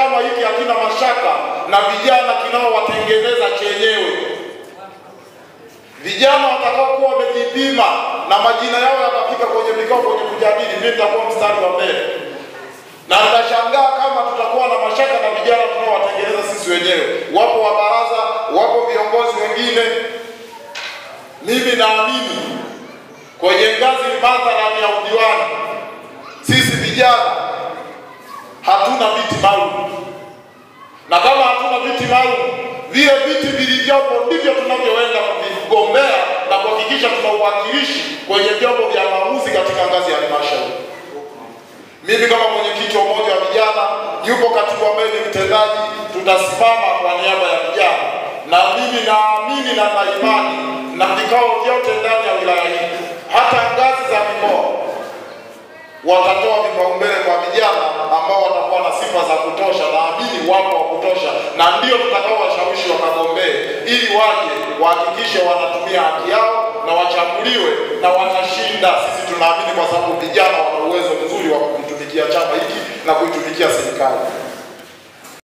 chama hiki hakina mashaka na vijana kinaowatengeneza chenyewe. Vijana watakaokuwa wamejipima na majina yao yakafika kwenye vikao kwenye kujadili, mimi nitakuwa mstari wa mbele. Na nitashangaa kama tutakuwa na mashaka na vijana tunaowatengeneza sisi wenyewe. Wapo wa baraza, wapo viongozi wengine. Mimi naamini kwenye ngazi mathalani ya udiwani, sisi vijana hatuna viti maalum. Na kama hatuna viti maalum, vile viti vilivyopo ndivyo tunavyoenda kuvigombea na kuhakikisha tuna uwakilishi kwenye vyombo vya maamuzi katika ngazi ya halmashauri. Mimi kama mwenyekiti wa umoja wa vijana, yupo katibu ambaye ni mtendaji, tutasimama kwa niaba ya vijana. Na mimi naamini na naimani na vikao vyote ndani ya wilaya hii, hata ngazi za mikoa, watatoa vipaumbele kwa vijana ambao watakuwa na sifa za kutosha. Naamini wapo wa kutosha, na ndio tutakao washawishi wakagombee ili waje wahakikishe wanatumia haki yao na wachaguliwe na watashinda. Sisi tunaamini kwa sababu vijana wana uwezo mzuri wa kuitumikia chama hiki na kuitumikia serikali.